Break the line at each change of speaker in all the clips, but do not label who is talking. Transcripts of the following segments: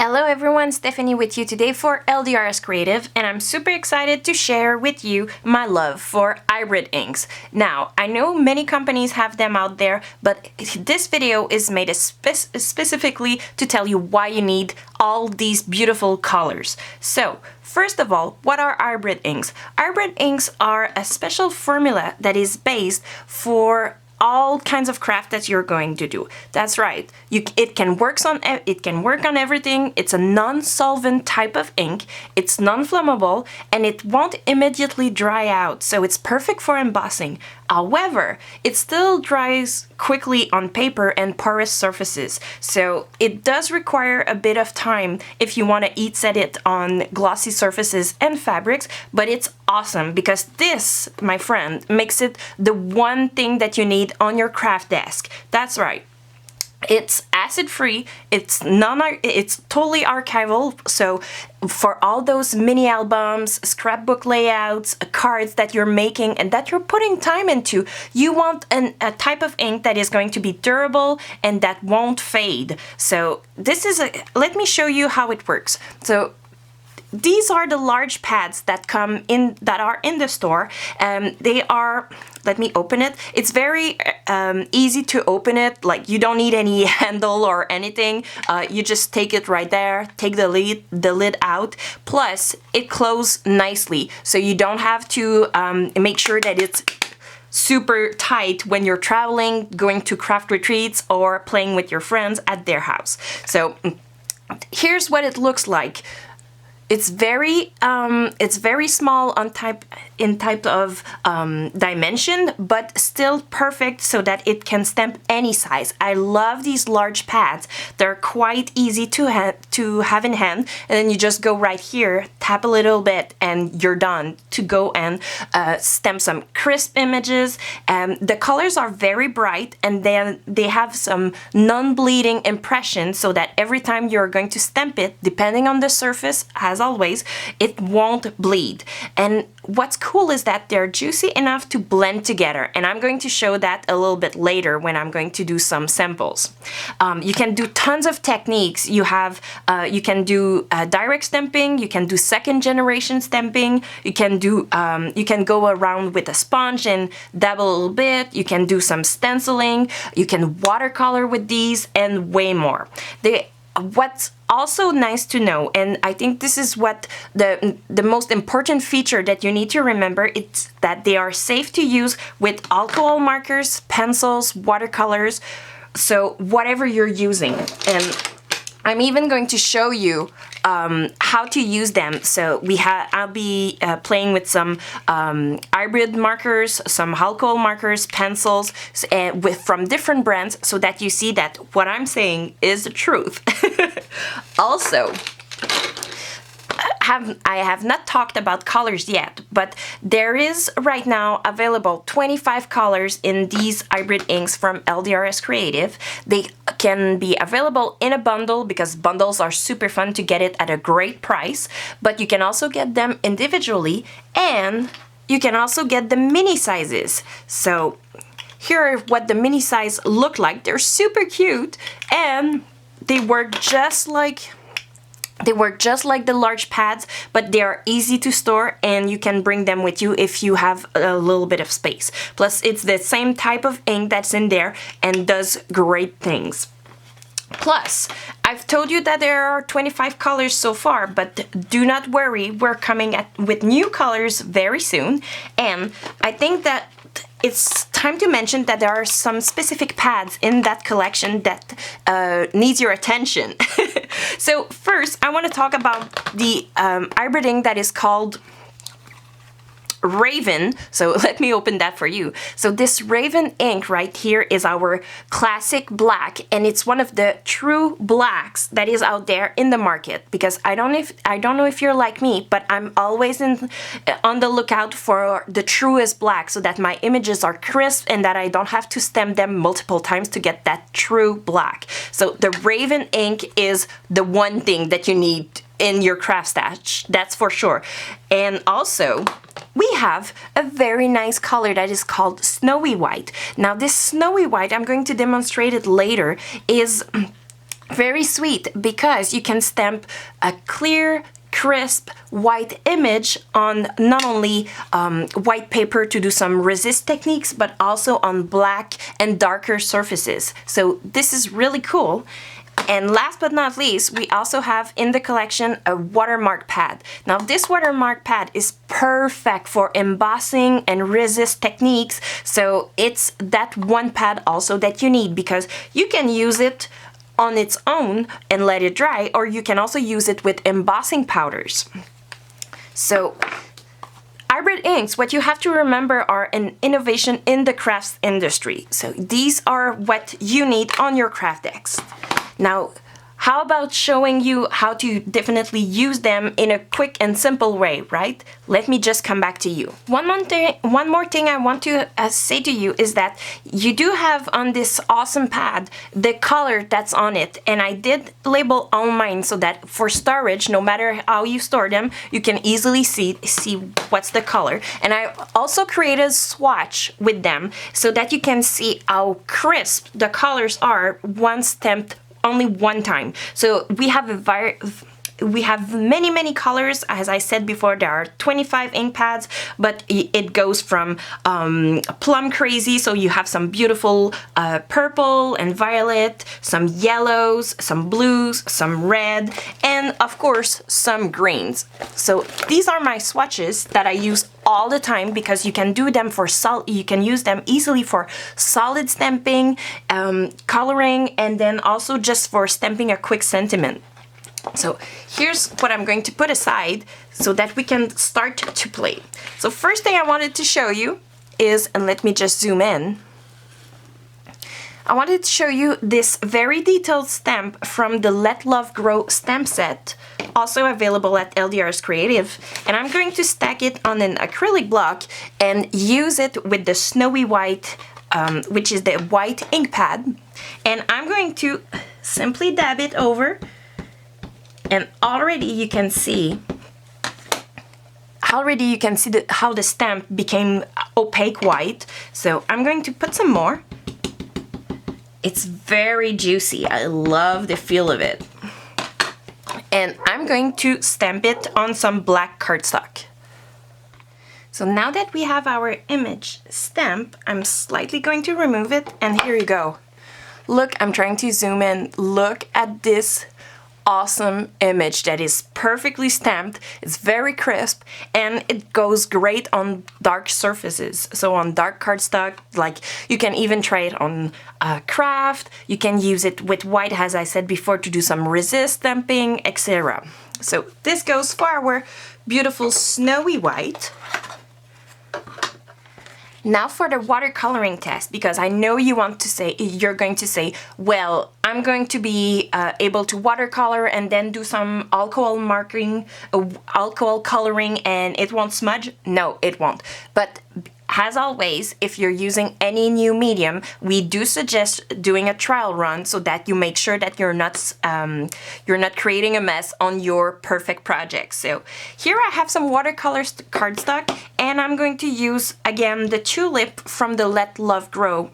Hello everyone, Stephanie with you today for LDRS Creative, and I'm super excited to share with you my love for hybrid inks. Now, I know many companies have them out there, but this video is made specifically to tell you why you need all these beautiful colors. So, first of all, what are hybrid inks? Hybrid inks are a special formula that is based for all kinds of craft that you're going to do. That's right. It can work on everything. It's a non-solvent type of ink. It's non-flammable and it won't immediately dry out, so it's perfect for embossing. However, it still dries quickly on paper and porous surfaces, so it does require a bit of time if you want to heat set it on glossy surfaces and fabrics, but it's awesome because this, my friend, makes it the one thing that you need on your craft desk. That's right. It's acid-free, it's totally archival, so for all those mini albums, scrapbook layouts, cards that you're making and that you're putting time into, you want a type of ink that is going to be durable and that won't fade. So let me show you how it works. So these are the large pads that are in the store. They are, let me open it. It's very easy to open it. Like, you don't need any handle or anything. You just take it right there, take the lid out. Plus, it closes nicely, so you don't have to make sure that it's super tight when you're traveling, going to craft retreats, or playing with your friends at their house. So here's what it looks like. It's very small in type of dimension, but still perfect so that it can stamp any size. I love these large pads. They're quite easy to have in hand, and then you just go right here, tap a little bit, and you're done to go and stamp some crisp images. The colors are very bright, and then they have some non-bleeding impression so that every time you're going to stamp it, depending on the surface, as always, it won't bleed. And what's cool is that they're juicy enough to blend together, and I'm going to show that a little bit later when I'm going to do some samples. You can do tons of techniques. You can do direct stamping, you can do second generation stamping, you can go around with a sponge and dab a little bit, you can do some stenciling, you can watercolor with these, and way more. What's also nice to know, and I think this is what the most important feature that you need to remember, it's that they are safe to use with alcohol markers, pencils, watercolors, so whatever you're using. And I'm even going to show you how to use them. So I'll be playing with some hybrid markers, some alcohol markers, pencils, from different brands, so that you see that what I'm saying is the truth. Also, I have not talked about colors yet, but there is right now available 25 colors in these hybrid inks from LDRS Creative. They can be available in a bundle because bundles are super fun to get it at a great price, but you can also get them individually, and you can also get the mini sizes. So here are what the mini size look like. They're super cute, and they work just like the large pads, but they are easy to store, and you can bring them with you if you have a little bit of space. Plus, it's the same type of ink that's in there and does great things. Plus, I've told you that there are 25 colors so far, but do not worry, we're coming with new colors very soon, and I think that it's time to mention that there are some specific pads in that collection that needs your attention. So first, I want to talk about the hybrid ink that is called Raven. So let me open that for you. So this Raven ink right here is our classic black, and it's one of the true blacks that is out there in the market, because I don't know if you're like me, but I'm always on the lookout for the truest black, so that my images are crisp and that I don't have to stamp them multiple times to get that true black. So the Raven ink is the one thing that you need in your craft stash, that's for sure. And also, we have a very nice color that is called Snowy White. Now this Snowy White, I'm going to demonstrate it later, is Very sweet because you can stamp a clear, crisp white image on not only white paper to do some resist techniques, but also on black and darker surfaces. So this is really cool. And last but not least, we also have in the collection a watermark pad. Now this watermark pad is perfect for embossing and resist techniques. So it's that one pad also that you need, because you can use it on its own and let it dry, or you can also use it with embossing powders. So hybrid inks, what you have to remember, are an innovation in the crafts industry. So these are what you need on your craft decks. Now, how about showing you how to definitely use them in a quick and simple way, right? Let me just come back to you. One more thing I want to say to you is that you do have on this awesome pad the color that's on it, and I did label all mine so that for storage, no matter how you store them, you can easily see what's the color. And I also created a swatch with them so that you can see how crisp the colors are once stamped only one time. So we have many colors. As I said before, there are 25 ink pads, but it goes from plum crazy, so you have some beautiful purple and violet, some yellows, some blues, some red, and of course some greens. So these are my swatches that I use all the time, because you can do them for you can use them easily for solid stamping, coloring, and then also just for stamping a quick sentiment. So here's what I'm going to put aside so that we can start to play. So first thing I wanted to show you is, and let me just zoom in, I wanted to show you this very detailed stamp from the Let Love Grow stamp set, also available at LDRS Creative. And I'm going to stack it on an acrylic block and use it with the snowy white, which is the white ink pad. And I'm going to simply dab it over, and already you can see how the stamp became opaque white. So I'm going to put some more. It's very juicy. I love the feel of it. And I'm going to stamp it on some black cardstock. So now that we have our image stamp, I'm slightly going to remove it, and here you go. Look, I'm trying to zoom in. Look at this awesome image that is perfectly stamped. It's very crisp, and it goes great on dark surfaces. So on dark cardstock, like you can even try it on craft. You can use it with white, as I said before, to do some resist stamping, etc. So this goes for our beautiful snowy white. Now for the watercoloring test, because I know you're going to say, well, I'm going to be able to watercolor and then do some alcohol coloring, and it won't smudge. No, it won't. But as always, if you're using any new medium, we do suggest doing a trial run so that you make sure that you're not creating a mess on your perfect project. So here I have some watercolor cardstock, and I'm going to use again the tulip from the Let Love Grow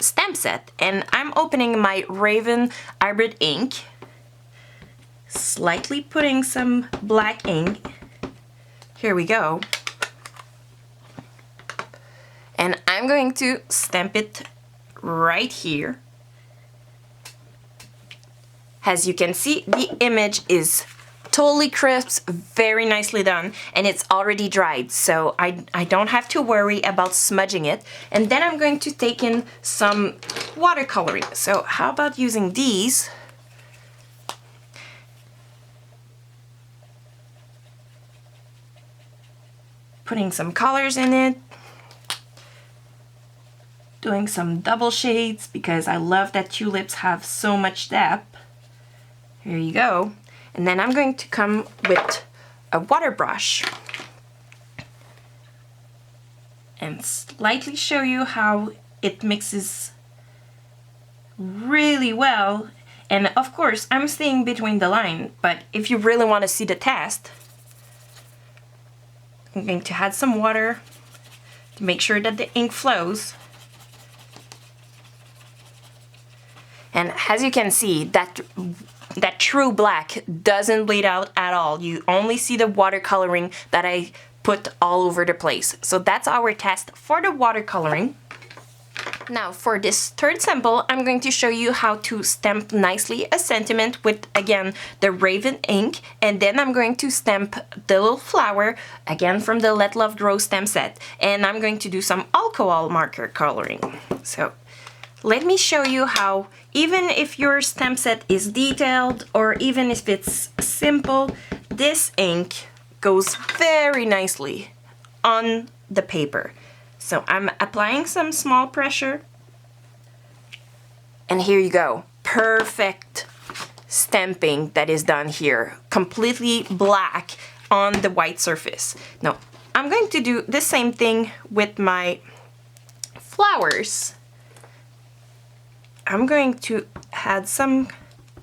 stamp set, and I'm opening my Raven hybrid ink, slightly putting some black ink. Here we go. And I'm going to stamp it right here. As you can see, the image is totally crisp, very nicely done, and it's already dried, so I don't have to worry about smudging it. And then I'm going to take in some watercoloring. So how about using these? Putting some colors in it. Doing some double shades because I love that tulips have so much depth. Here you go. And then I'm going to come with a water brush and slightly show you how it mixes really well. And of course, I'm staying between the line, but if you really want to see the test, I'm going to add some water to make sure that the ink flows. And as you can see, that true black doesn't bleed out at all. You only see the watercoloring that I put all over the place. So that's our test for the watercoloring. Now for this third sample, I'm going to show you how to stamp nicely a sentiment with, again, the Raven ink, and then I'm going to stamp the little flower, again from the Let Love Grow stamp set, and I'm going to do some alcohol marker coloring. So let me show you how, even if your stamp set is detailed or even if it's simple, this ink goes very nicely on the paper. So I'm applying some small pressure, and here you go. Perfect stamping that is done here. Completely black on the white surface. Now, I'm going to do the same thing with my flowers. I'm going to add some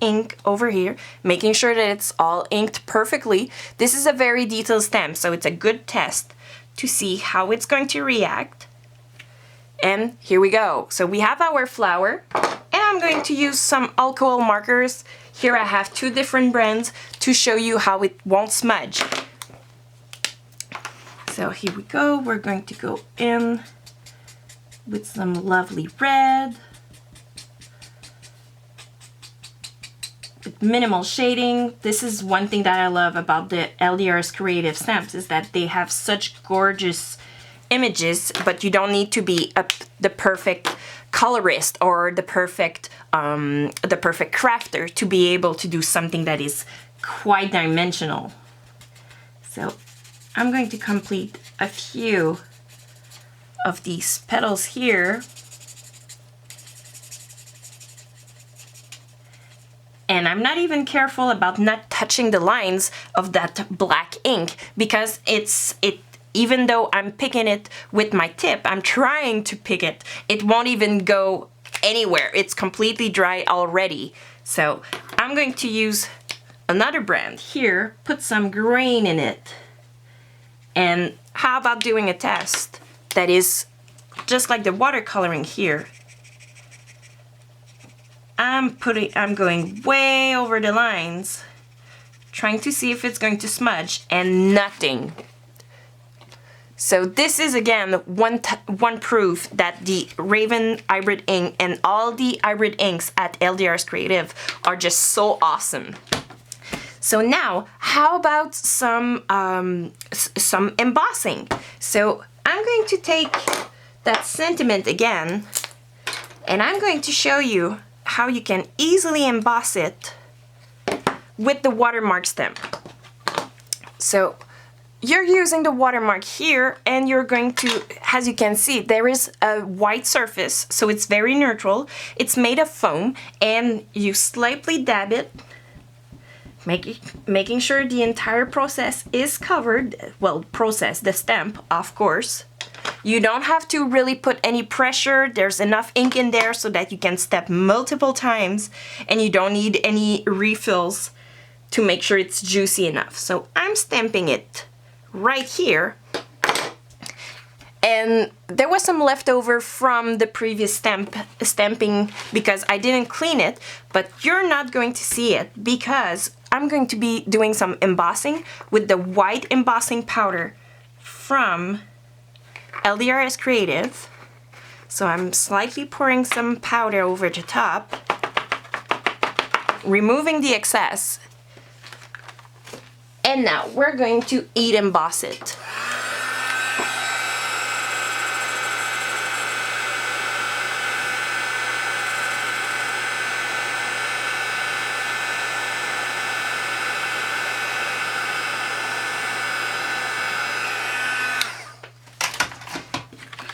ink over here, making sure that it's all inked perfectly. This is a very detailed stamp, so it's a good test to see how it's going to react. And here we go. So we have our flower, and I'm going to use some alcohol markers. Here I have 2 different brands to show you how it won't smudge. So here we go. We're going to go in with some lovely red, with minimal shading. This is one thing that I love about the LDRS creative stamps, is that they have such gorgeous images, but you don't need to be the perfect colorist or the perfect crafter to be able to do something that is quite dimensional. So I'm going to complete a few of these petals here. And I'm not even careful about not touching the lines of that black ink, because even though I'm picking it with my tip, I'm trying to pick it, it won't even go anywhere. It's completely dry already. So I'm going to use another brand here, put some grain in it. And how about doing a test that is just like the watercoloring here? I'm going way over the lines, trying to see if it's going to smudge, and nothing. So this is again one proof that the Raven hybrid ink and all the hybrid inks at LDRS Creative are just so awesome. So now, how about some embossing? So I'm going to take that sentiment again, and I'm going to show you how you can easily emboss it with the Watermark stamp. So you're using the Watermark here, and you're going to, as you can see, there is a white surface, so it's very neutral. It's made of foam, and you slightly dab it, making sure the entire process is covered. Well, the stamp, of course. You don't have to really put any pressure. There's enough ink in there so that you can step multiple times, and you don't need any refills to make sure it's juicy enough. So I'm stamping it right here. And there was some leftover from the previous stamping because I didn't clean it, but you're not going to see it because I'm going to be doing some embossing with the white embossing powder from LDRS Creative. So I'm slightly pouring some powder over the top, removing the excess, and now we're going to emboss it.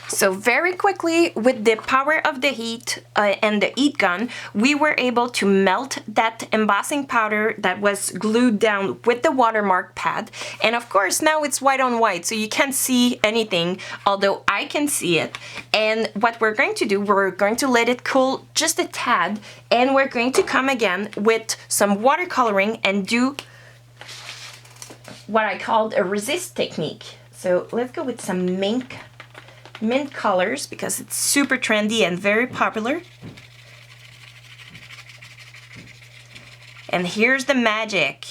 So very quickly, with the power of the heat and the heat gun, we were able to melt that embossing powder that was glued down with the Watermark pad. And of course, now it's white on white, so you can't see anything, although I can see it. And what we're going to do, we're going to let it cool just a tad, and we're going to come again with some watercoloring and do what I called a resist technique. So let's go with some mint colors because it's super trendy and very popular. And here's the magic.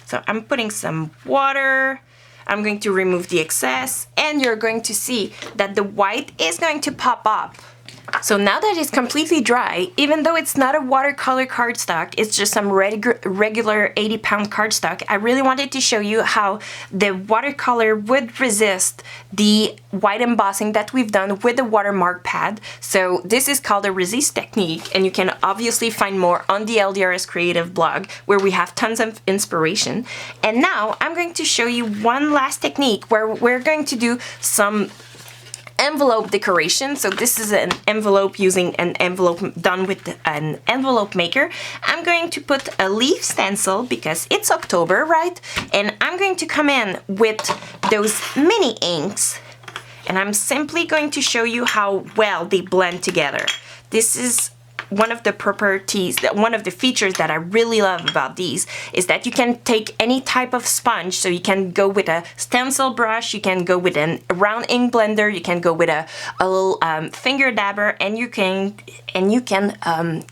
So I'm putting some water. I'm going to remove the excess, and you're going to see that the white is going to pop up. So now that it's completely dry, even though it's not a watercolor cardstock, it's just some regular 80-pound cardstock, I really wanted to show you how the watercolor would resist the white embossing that we've done with the Watermark pad. So this is called a resist technique, and you can obviously find more on the LDRS Creative blog, where we have tons of inspiration. And now I'm going to show you one last technique where we're going to do some envelope decoration. So this is an envelope using an envelope done with an envelope maker. I'm going to put a leaf stencil because it's October, right? And I'm going to come in with those mini inks, and I'm simply going to show you how well they blend together. This is one of the properties, one of the features that I really love about these is that you can take any type of sponge. So you can go with a stencil brush, you can go with a round ink blender, you can go with a little finger dabber, and you can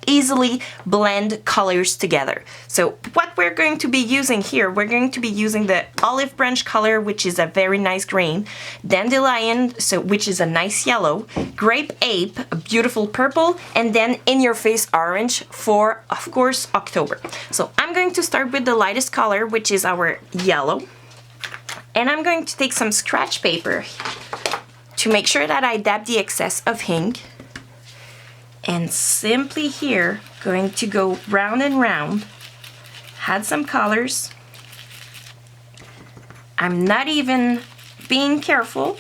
easily blend colors together. So what we're going to be using here, we're going to be using the olive branch color, which is a very nice green, dandelion, which is a nice yellow, grape ape, a beautiful purple, and then in your face orange for, of course, October. So I'm going to start with the lightest color, which is our yellow, and I'm going to take some scratch paper to make sure that I dab the excess of ink, and simply here going to go round and round, add some colors. I'm not even being careful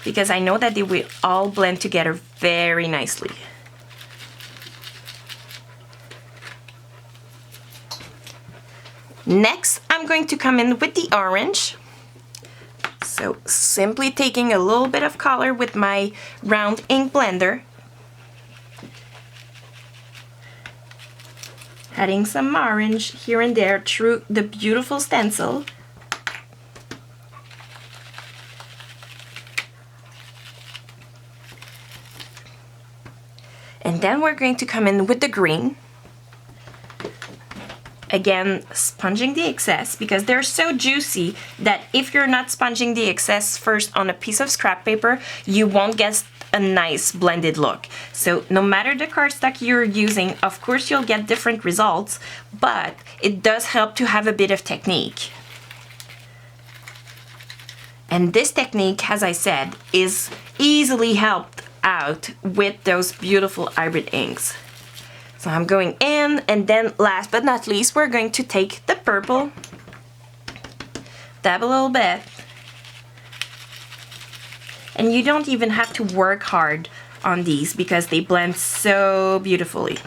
because I know that they will all blend together very nicely. Next, I'm going to come in with the orange. So simply taking a little bit of color with my round ink blender, adding some orange here and there through the beautiful stencil. And then we're going to come in with the green. Again, sponging the excess because they're so juicy that if you're not sponging the excess first on a piece of scrap paper, you won't get a nice blended look. So no matter the cardstock you're using, of course you'll get different results, but it does help to have a bit of technique. And this technique, as I said, is easily helped out with those beautiful hybrid inks. So I'm going in, and then last but not least, we're going to take the purple, dab a little bit, and you don't even have to work hard on these because they blend so beautifully.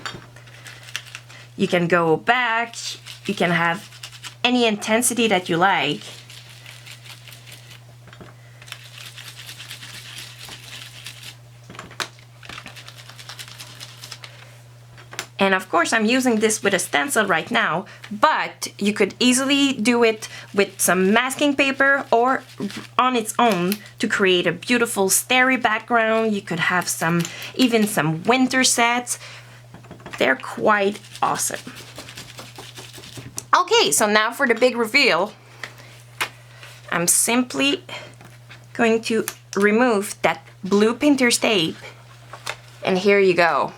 You can go back, you can have any intensity that you like. And of course I'm using this with a stencil right now, but you could easily do it with some masking paper or on its own to create a beautiful starry background. You could have even some winter sets. They're quite awesome. Okay, so now for the big reveal. I'm simply going to remove that blue painter's tape, and here you go.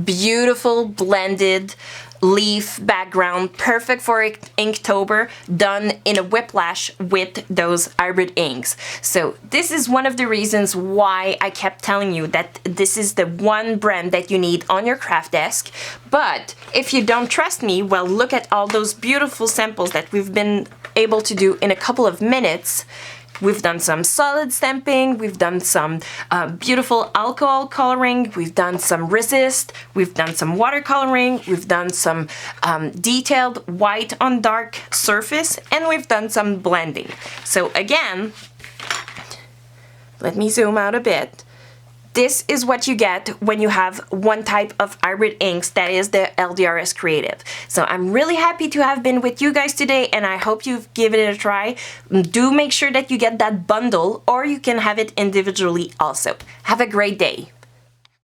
Beautiful blended leaf background, perfect for Inktober, done in a whiplash with those hybrid inks. So this is one of the reasons why I kept telling you that this is the one brand that you need on your craft desk. But if you don't trust me, well, look at all those beautiful samples that we've been able to do in a couple of minutes. We've done some solid stamping, we've done some beautiful alcohol coloring, we've done some resist, we've done some watercoloring, we've done some detailed white on dark surface, and we've done some blending. So again, let me zoom out a bit. This is what you get when you have one type of hybrid inks, that is the LDRS Creative. So I'm really happy to have been with you guys today, and I hope you've given it a try. Do make sure that you get that bundle, or you can have it individually also. Have a great day.